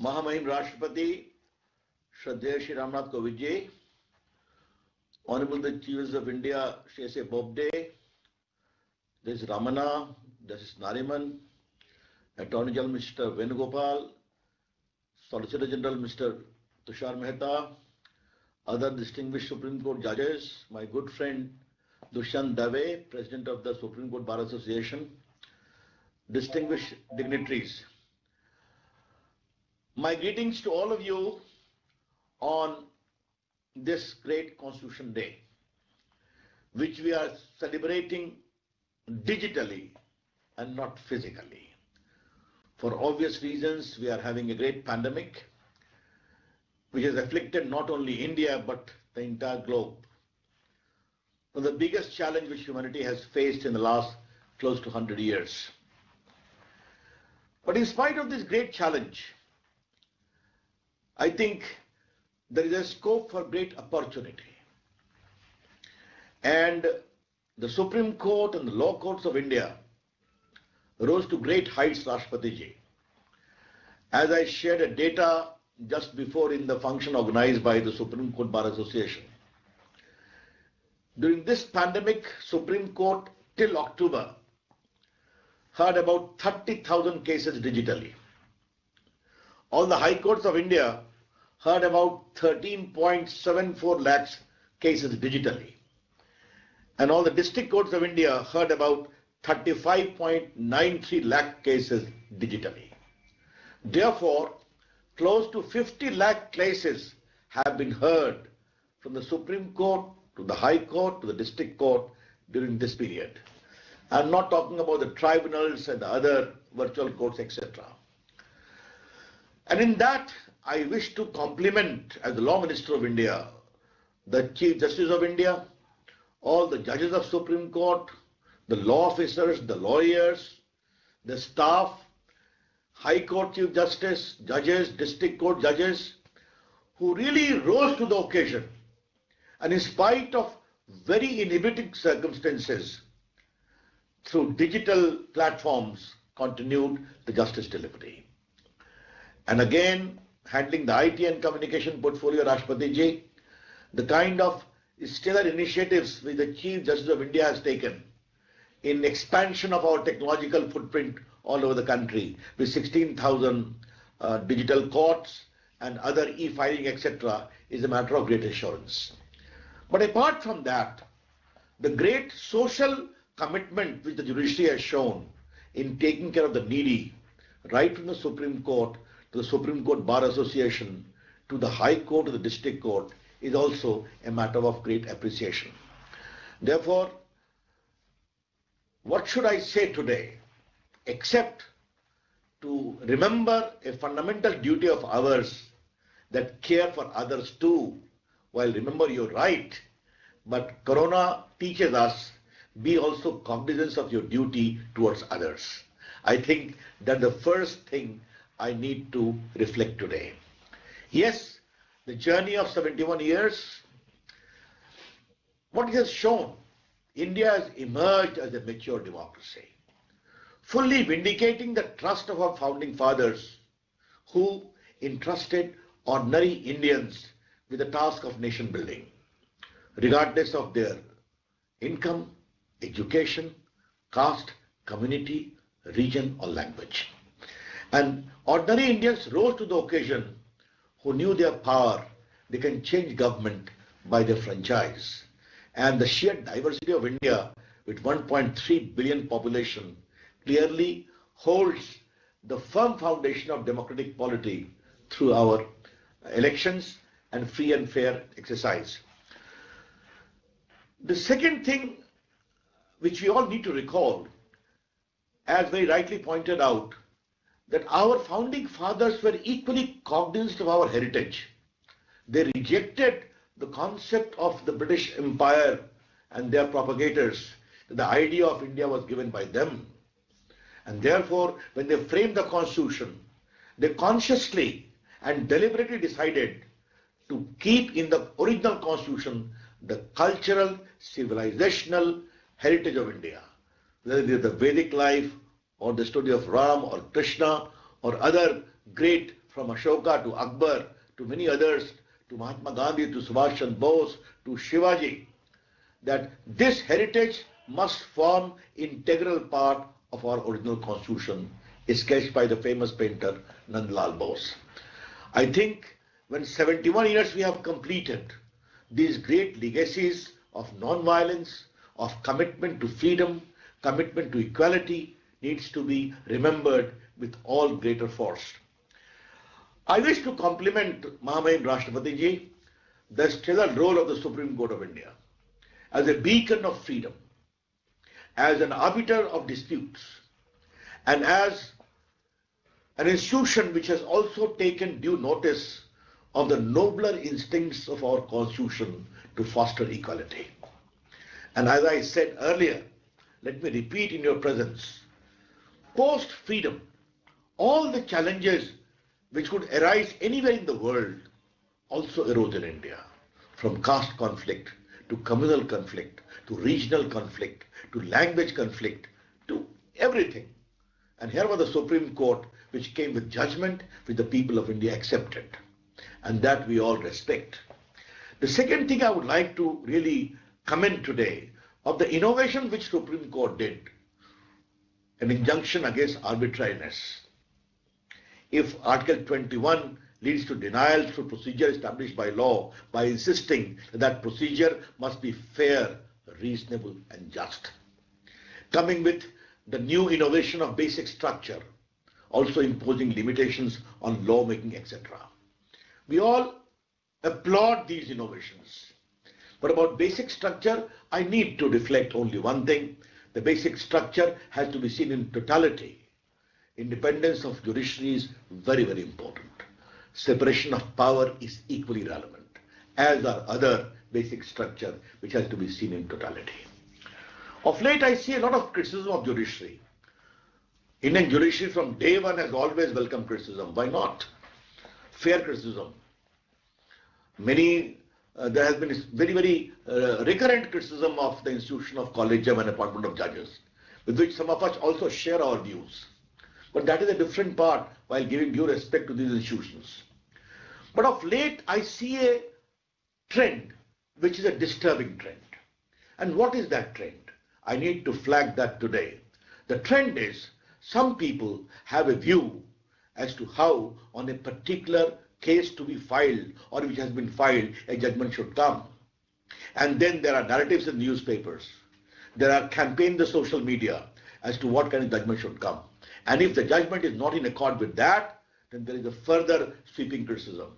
Mahamahim Rashtrapati, Shraddheya Shri Ramnath Kovind ji, Honorable the Chief Justice of India, Shri S.A. Bobde, this is Ramana, this is Nariman, Attorney General Mr. Venugopal, Solicitor General Mr. Tushar Mehta, other distinguished Supreme Court judges, my good friend Dushyant Dave, President of the Supreme Court Bar Association, distinguished dignitaries. My greetings to all of you on this great Constitution Day, which we are celebrating digitally and not physically. For obvious reasons, we are having a great pandemic, which has afflicted not only India, but the entire globe. One of the biggest challenge which humanity has faced in the last close to 100 years. But in spite of this great challenge, I think there is a scope for great opportunity. And the Supreme Court and the law courts of India rose to great heights, Rashtrapati ji. As I shared a data just before in the function organized by the Supreme Court Bar Association, during this pandemic, Supreme Court till October heard about 30,000 cases digitally. All the high courts of India heard about 13.74 lakhs cases digitally. And all the district courts of India heard about 35.93 lakh cases digitally. Therefore, close to 50 lakh cases have been heard from the Supreme Court to the High Court to the District Court during this period. I'm not talking about the tribunals and the other virtual courts, etc. And in that, I wish to compliment, as the Law Minister of India, the Chief Justice of India, all the judges of Supreme Court, the law officers, the lawyers, the staff, High Court Chief Justice, judges, District Court judges, who really rose to the occasion and in spite of very inhibiting circumstances, through digital platforms, continued the justice delivery. And again, handling the IT and communication portfolio, Rashtrapati ji, the kind of stellar initiatives which the Chief Justice of India has taken in expansion of our technological footprint all over the country with 16,000 digital courts and other e-filing, etc., is a matter of great assurance. But apart from that, the great social commitment which the judiciary has shown in taking care of the needy, right from the Supreme Court to the Supreme Court Bar Association to the High Court to the District Court, is also a matter of great appreciation. Therefore, what should I say today except to remember a fundamental duty of ours, that care for others too, while remember your right, but Corona teaches us, be also cognizant of your duty towards others. I think that the first thing I need to reflect today. Yes, the journey of 71 years, what it has shown, India has emerged as a mature democracy, fully vindicating the trust of our founding fathers who entrusted ordinary Indians with the task of nation building, regardless of their income, education, caste, community, region or language. And ordinary Indians rose to the occasion who knew their power, they can change government by their franchise. And the sheer diversity of India with 1.3 billion population clearly holds the firm foundation of democratic polity through our elections and free and fair exercise. The second thing which we all need to recall, as very rightly pointed out, that our founding fathers were equally cognizant of our heritage. They rejected the concept of the British Empire and their propagators. The idea of India was given by them. And therefore, when they framed the Constitution, they consciously and deliberately decided to keep in the original Constitution the cultural, civilizational heritage of India, whether it is the Vedic life or the story of Ram or Krishna or other great from Ashoka to Akbar to many others, to Mahatma Gandhi, to Subhash Chandra Bose, to Shivaji, that this heritage must form integral part of our original constitution, sketched by the famous painter Nandlal Bose. I think when 71 years we have completed, these great legacies of non-violence, of commitment to freedom, commitment to equality needs to be remembered with all greater force. I wish to compliment Mahamahim Rashtrapati Ji, the stellar role of the Supreme Court of India as a beacon of freedom, as an arbiter of disputes, and as an institution which has also taken due notice of the nobler instincts of our constitution to foster equality. And as I said earlier, let me repeat in your presence, post-freedom, all the challenges which could arise anywhere in the world also arose in India, from caste conflict to communal conflict, to regional conflict, to language conflict, to everything. And here was the Supreme Court which came with judgment which the people of India accepted, and that we all respect. The second thing I would like to really comment today of the innovation which Supreme Court did, an injunction against arbitrariness. If Article 21 leads to denial through procedure established by law, by insisting that procedure must be fair, reasonable and just. Coming with the new innovation of basic structure, also imposing limitations on lawmaking, etc. We all applaud these innovations. But about basic structure, I need to reflect only one thing. The basic structure has to be seen in totality. Independence of judiciary is very, very important. Separation of power is equally relevant, as are other basic structure which has to be seen in totality. Of late, I see a lot of criticism of judiciary. Indian judiciary from day one has always welcomed criticism. Why not? Fair criticism. There has been very, very recurrent criticism of the institution of collegium and appointment of judges, with which some of us also share our views. But that is a different part, while giving due respect to these institutions. But of late, I see a trend, which is a disturbing trend. And what is that trend? I need to flag that today. The trend is, some people have a view as to how on a particular case to be filed or which has been filed, a judgment should come. And then there are narratives in newspapers. There are campaigns in the social media as to what kind of judgment should come. And if the judgment is not in accord with that, then there is a further sweeping criticism.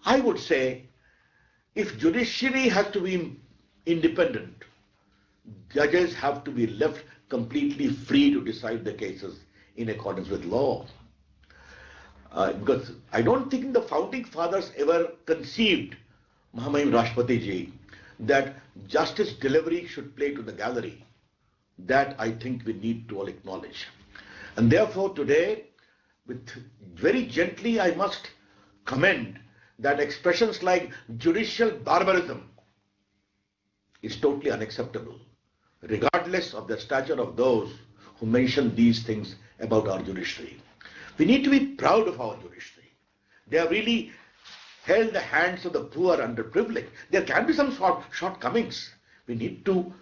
I would say, if judiciary has to be independent, judges have to be left completely free to decide the cases in accordance with law. Because I don't think the founding fathers ever conceived, Mahamahim Rashtrapati Ji, that justice delivery should play to the gallery. That I think we need to all acknowledge. And therefore today, with very gently I must commend that expressions like judicial barbarism is totally unacceptable, regardless of the stature of those who mention these things about our judiciary. We need to be proud of our judiciary. They have really held the hands of the poor and underprivileged. There can be some shortcomings. We need to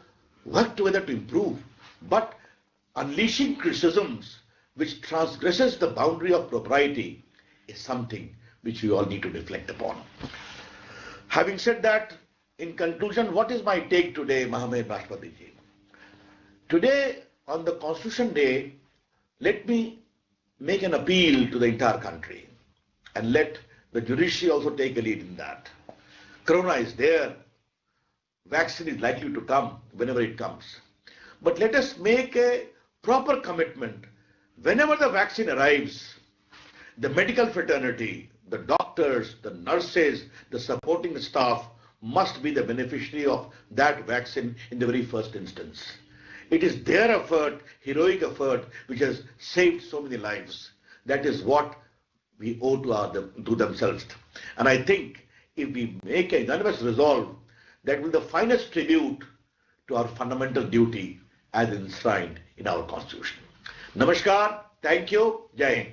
work together to improve. But unleashing criticisms which transgresses the boundary of propriety is something which we all need to reflect upon. Having said that, in conclusion, what is my take today, Mahamahim Rashtrapati Ji? Today, on the Constitution Day, let me make an appeal to the entire country and let the judiciary also take a lead in that. Corona is there. Vaccine is likely to come whenever it comes. But let us make a proper commitment. Whenever the vaccine arrives, the medical fraternity, the doctors, the nurses, the supporting staff must be the beneficiary of that vaccine in the very first instance. It is their effort, heroic effort, which has saved so many lives. That is what we owe to themselves. And I think if we make a unanimous resolve, that will be the finest tribute to our fundamental duty as enshrined in our Constitution. Namaskar, thank you, Jai Hind.